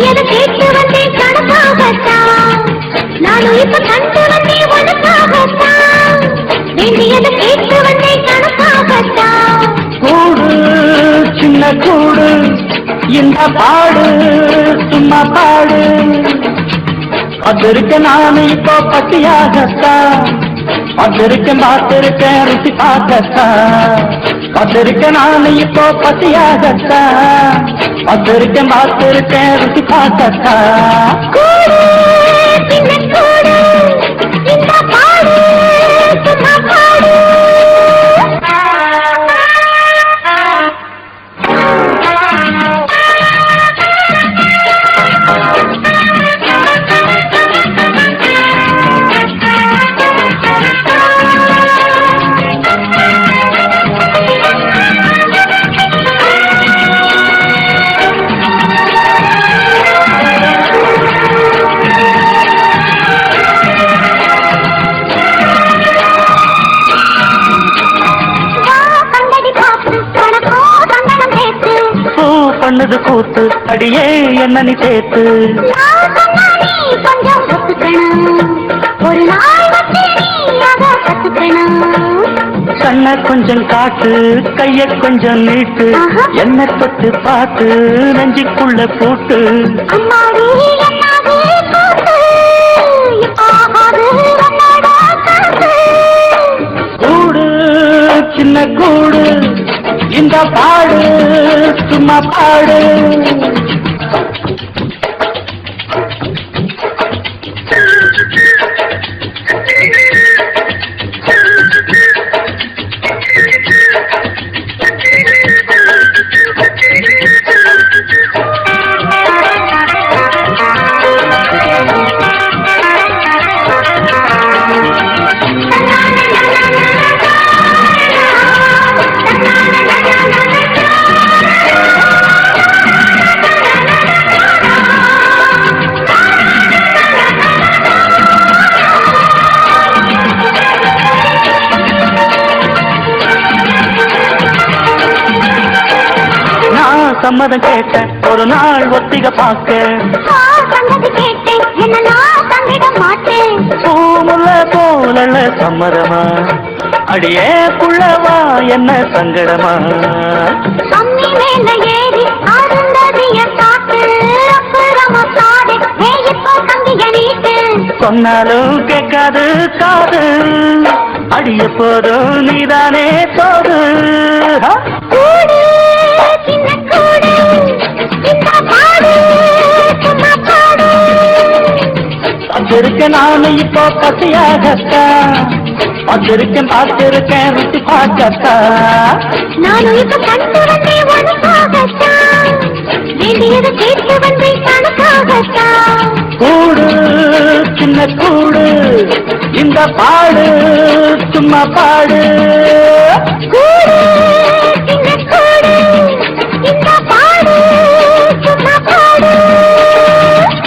வேண்டியதை கேட்டு வந்தேன் கணக்காகத்தான். நானும் இப்ப கண்டு வந்தேன் உனக்காகத்தான். வேண்டியதை கேட்டு வந்தேன் கணக்காகத்தான். கூடு சின்ன கூடு இந்த பாடு சும்மா பாடு. அதிருக்க நானு இப்போ பசியாகத்தான். அதிருக்கேன் பார்த்திருக்கேன் ருசி பார்க்கத்தான். அதிருக்க நானு இப்போ பசியாகத்தான். அதிருக்கேன் பார்த்திருக்கேன் ருசி பார்க்கத்தான். கூடு சின்ன கூடு இந்த பாடு சும்மா பாடு. பண்ணது கூத்து அடியே என்ன நீ சேர்த்து. கொஞ்சம் ஒத்துக்கணும் ஒரு நாள் கத்துக்கணும். கண்ண கொஞ்சம் காட்டு கைய கொஞ்சம் நீட்டு. என்ன தொட்டு பார்த்து நெஞ்சுக்குள்ள போட்டு. கூடு சின்ன கூடு இந்த பாடு சும்மா பாடு. சம்மதம் கேட்டேன் ஒரு நாள் ஒத்திக பார்க்க. பூமுல்ல போல சம்மதமா அடியே புள்ளவா என்ன சங்கடமா. சொன்னாலும் கேட்காது காது அடிய போதும் நீதானே தோது. அதிருக்கேன் நானு இப்போ பசியாகத்தான். அதிருக்கேன் பார்த்திருக்கேன் ருசி பார்க்கத்தான். நானும் இப்ப கண்டு வந்தேன் உனக்காகத்தான். வேண்டியதை கேட்டு வந்தேன் கணக்காகத்தான். கூடு சின்ன கூடு இந்த பாடு சும்மா பாடு. கூடு